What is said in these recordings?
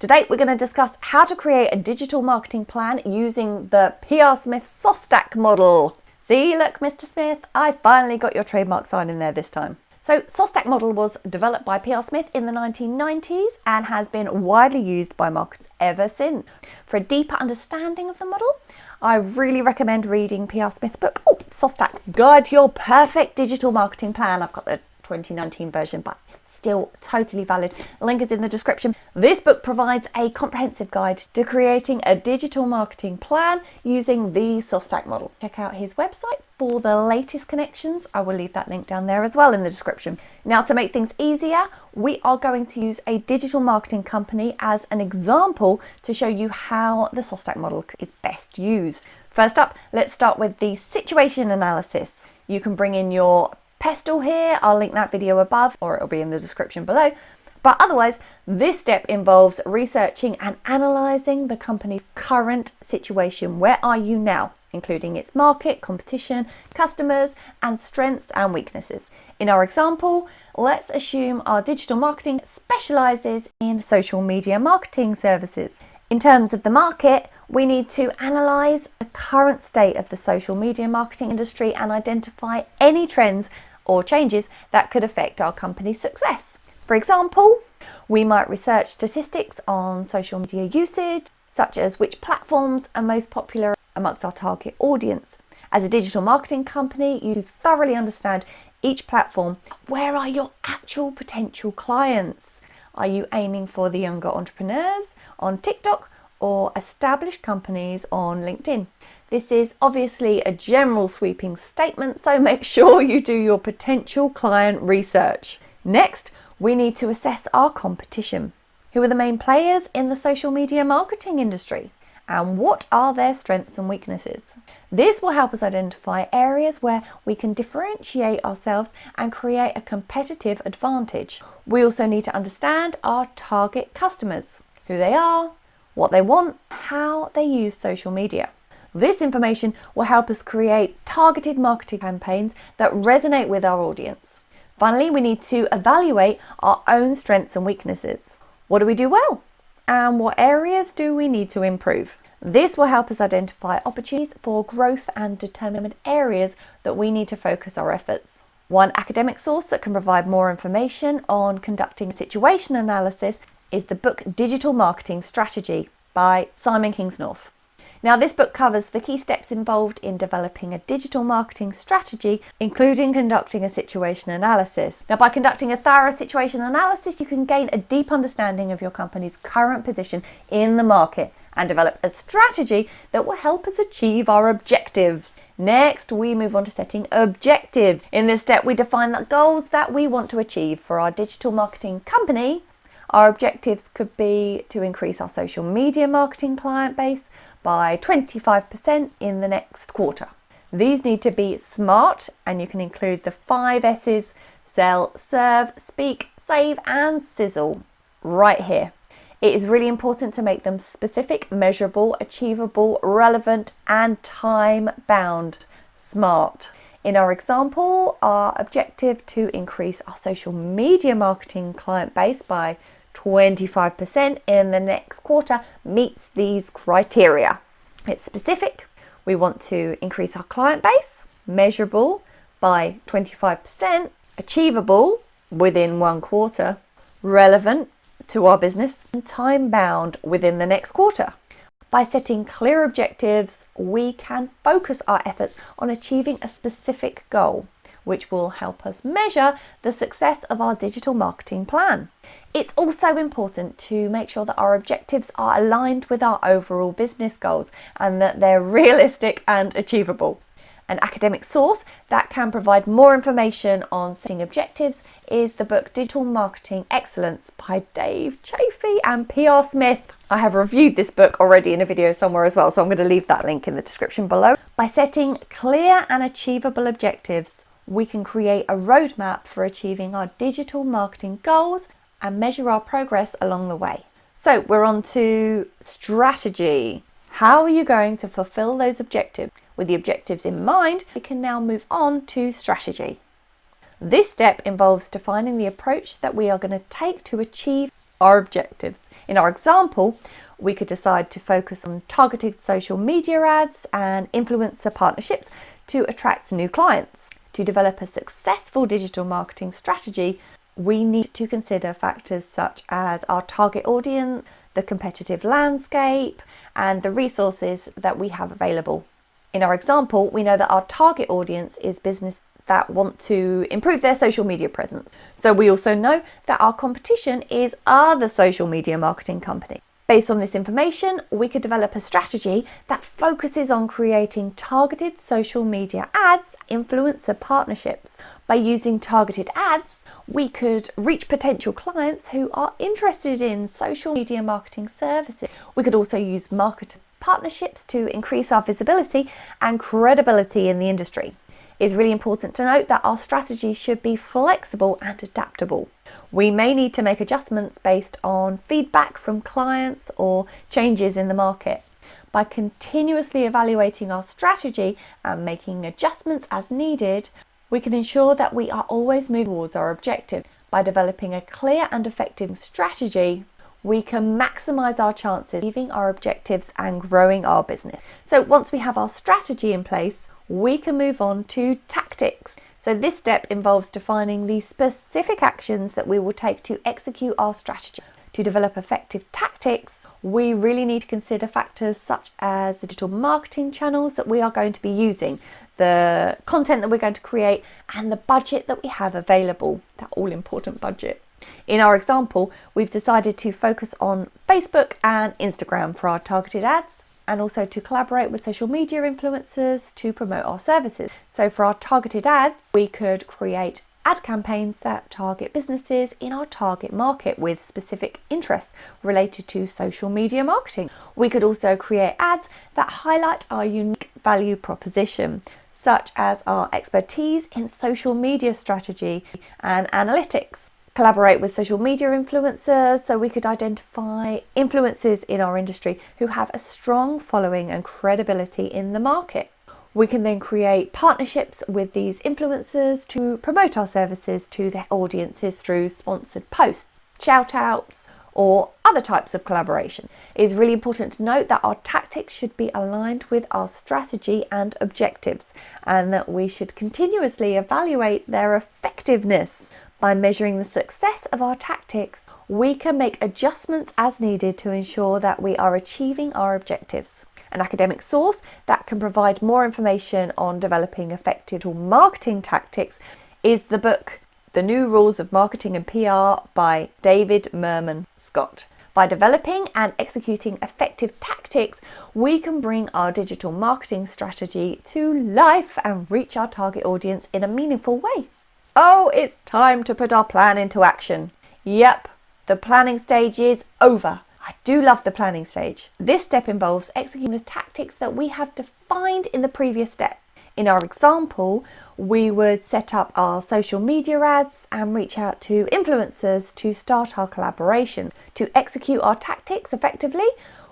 Today we're going to discuss how to create a digital marketing plan using the PR Smith SOSTAC model. See, look, Mr. Smith, I finally got your trademark sign in there this time. So SOSTAC model was developed by PR Smith in the 1990s and has been widely used by marketers ever since. For a deeper understanding of the model, I really recommend reading PR Smith's book, SOSTAC, Guide to Your Perfect Digital Marketing Plan. I've got the 2019 version, but still totally valid. Link is in the description. This book provides a comprehensive guide to creating a digital marketing plan using the SOSTAC model. Check out his website for the latest connections. I will leave that link down there as well in the description. Now, to make things easier, we are going to use a digital marketing company as an example to show you how the SOSTAC model is best used. First up, let's start with the situation analysis. You can bring in your pestle here. I'll link that video above, or it'll be in the description below. But otherwise, this step involves researching and analysing the company's current situation. Where are you now, including its market, competition, customers, and strengths and weaknesses. In our example, let's assume our digital marketing specialises in social media marketing services. In terms of the market, we need to analyse the current state of the social media marketing industry and identify any trends or changes that could affect our company's success. For example, we might research statistics on social media usage, such as which platforms are most popular amongst our target audience. As a digital marketing company, you thoroughly understand each platform. Where are your actual potential clients? Are you aiming for the younger entrepreneurs on TikTok or established companies on LinkedIn? This is obviously a general sweeping statement, so make sure you do your potential client research. Next, we need to assess our competition. Who are the main players in the social media marketing industry? And what are their strengths and weaknesses? This will help us identify areas where we can differentiate ourselves and create a competitive advantage. We also need to understand our target customers, who they are, what they want, how they use social media. This information will help us create targeted marketing campaigns that resonate with our audience. Finally, we need to evaluate our own strengths and weaknesses. What do we do well? And what areas do we need to improve? This will help us identify opportunities for growth and determine areas that we need to focus our efforts. One academic source that can provide more information on conducting situation analysis is the book Digital Marketing Strategy by Simon Kingsnorth. Now, this book covers the key steps involved in developing a digital marketing strategy, including conducting a situation analysis. Now, by conducting a thorough situation analysis, you can gain a deep understanding of your company's current position in the market and develop a strategy that will help us achieve our objectives. Next, we move on to setting objectives. In this step, we define the goals that we want to achieve for our digital marketing company. Our objectives could be to increase our social media marketing client base by 25% in the next quarter. These need to be SMART, and you can include the 5 S's: sell, serve, speak, save, and sizzle right here. It is really important to make them specific, measurable, achievable, relevant, and time-bound. SMART. In our example, our objective to increase our social media marketing client base by 25% in the next quarter meets these criteria. It's specific. We want to increase our client base, measurable by 25%, achievable within 1 quarter, relevant to our business, and time bound within the next quarter. By setting clear objectives, we can focus our efforts on achieving a specific goal, which will help us measure the success of our digital marketing plan. It's also important to make sure that our objectives are aligned with our overall business goals and that they're realistic and achievable. An academic source that can provide more information on setting objectives is the book Digital Marketing Excellence by Dave Chaffee and PR Smith. I have reviewed this book already in a video somewhere as well, so I'm going to leave that link in the description below. By setting clear and achievable objectives, we can create a roadmap for achieving our digital marketing goals and measure our progress along the way. So we're on to strategy. How are you going to fulfill those objectives? With the objectives in mind, we can now move on to strategy. This step involves defining the approach that we are going to take to achieve our objectives. In our example, we could decide to focus on targeted social media ads and influencer partnerships to attract new clients. To develop a successful digital marketing strategy, we need to consider factors such as our target audience, the competitive landscape, and the resources that we have available. In our example, we know that our target audience is business that want to improve their social media presence. So we also know that our competition is other social media marketing companies. Based on this information, we could develop a strategy that focuses on creating targeted social media ads, influencer partnerships. By using targeted ads, we could reach potential clients who are interested in social media marketing services. We could also use marketing partnerships to increase our visibility and credibility in the industry. It's really important to note that our strategy should be flexible and adaptable. We may need to make adjustments based on feedback from clients or changes in the market. By continuously evaluating our strategy and making adjustments as needed, we can ensure that we are always moving towards our objective. By developing a clear and effective strategy, we can maximize our chances of achieving our objectives and growing our business. So once we have our strategy in place, we can move on to tactics. So this step involves defining the specific actions that we will take to execute our strategy. To develop effective tactics, we really need to consider factors such as the digital marketing channels that we are going to be using, the content that we're going to create, and the budget that we have available, that all-important budget. In our example, we've decided to focus on Facebook and Instagram for our targeted ads, and also to collaborate with social media influencers to promote our services. So for our targeted ads, we could create ad campaigns that target businesses in our target market with specific interests related to social media marketing. We could also create ads that highlight our unique value proposition, such as our expertise in social media strategy and analytics. Collaborate with social media influencers, so we could identify influencers in our industry who have a strong following and credibility in the market. We can then create partnerships with these influencers to promote our services to their audiences through sponsored posts, shout outs, or other types of collaboration. It is really important to note that our tactics should be aligned with our strategy and objectives, and that we should continuously evaluate their effectiveness. By measuring the success of our tactics, we can make adjustments as needed to ensure that we are achieving our objectives. An academic source that can provide more information on developing effective marketing tactics is the book The New Rules of Marketing and PR by David Merman Scott. By developing and executing effective tactics, we can bring our digital marketing strategy to life and reach our target audience in a meaningful way. Oh, it's time to put our plan into action. Yep, the planning stage is over. I do love the planning stage. This step involves executing the tactics that we have defined in the previous step. In our example, we would set up our social media ads and reach out to influencers to start our collaboration. To execute our tactics effectively,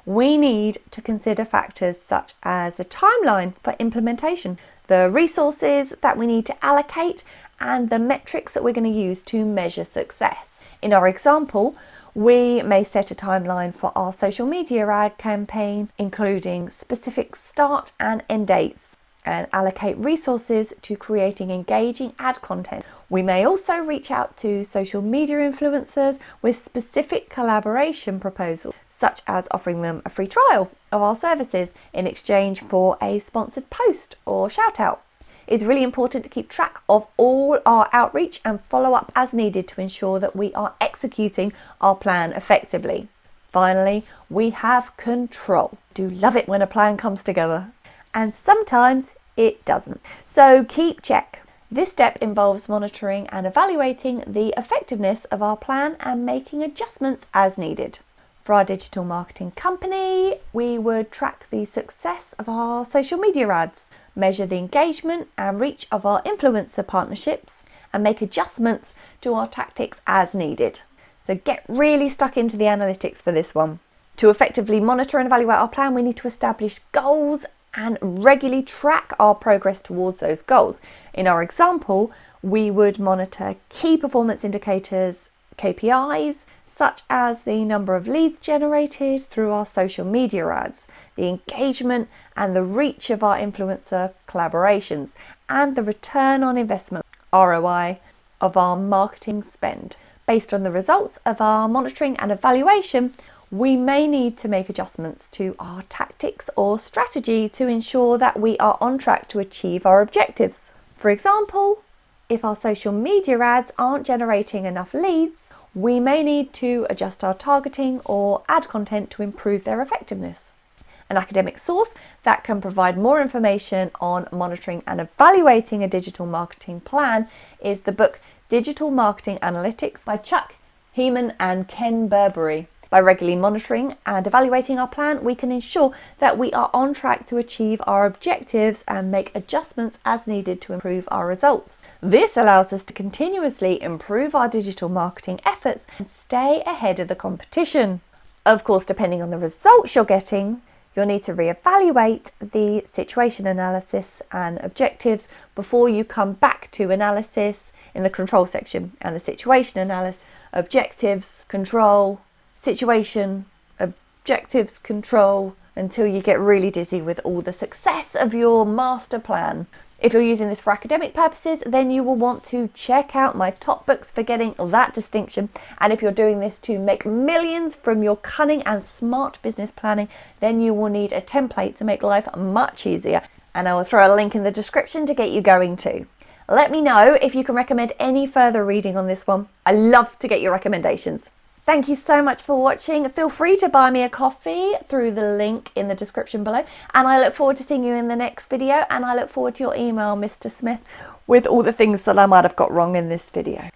we need to consider factors such as the timeline for implementation, the resources that we need to allocate, and the metrics that we're going to use to measure success. In our example, we may set a timeline for our social media ad campaign, including specific start and end dates, and allocate resources to creating engaging ad content. We may also reach out to social media influencers with specific collaboration proposals, such as offering them a free trial of our services in exchange for a sponsored post or shout out. It's really important to keep track of all our outreach and follow up as needed to ensure that we are executing our plan effectively. Finally, we have control. I do love it when a plan comes together, and sometimes it doesn't. So keep check. This step involves monitoring and evaluating the effectiveness of our plan and making adjustments as needed. For our digital marketing company, we would track the success of our social media ads, measure the engagement and reach of our influencer partnerships, and make adjustments to our tactics as needed. So get really stuck into the analytics for this one. To effectively monitor and evaluate our plan, we need to establish goals and regularly track our progress towards those goals. In our example, we would monitor key performance indicators, KPIs, such as the number of leads generated through our social media ads, the engagement and the reach of our influencer collaborations, and the return on investment, ROI, of our marketing spend. Based on the results of our monitoring and evaluation, we may need to make adjustments to our tactics or strategy to ensure that we are on track to achieve our objectives. For example, if our social media ads aren't generating enough leads, we may need to adjust our targeting or ad content to improve their effectiveness. An academic source that can provide more information on monitoring and evaluating a digital marketing plan is the book Digital Marketing Analytics by Chuck Heeman and Ken Burberry. By regularly monitoring and evaluating our plan, we can ensure that we are on track to achieve our objectives and make adjustments as needed to improve our results. This allows us to continuously improve our digital marketing efforts and stay ahead of the competition. Of course, depending on the results you're getting, you'll need to reevaluate the situation analysis and objectives before you come back to analysis in the control section, and the situation analysis, objectives, control, situation, objectives, control, until you get really dizzy with all the success of your master plan. If you're using this for academic purposes, then you will want to check out my top books for getting that distinction. And if you're doing this to make millions from your cunning and smart business planning, then you will need a template to make life much easier. And I will throw a link in the description to get you going too. Let me know if you can recommend any further reading on this one. I love to get your recommendations. Thank you so much for watching. Feel free to buy me a coffee through the link in the description below. And I look forward to seeing you in the next video. And I look forward to your email, Mr. Smith, with all the things that I might have got wrong in this video.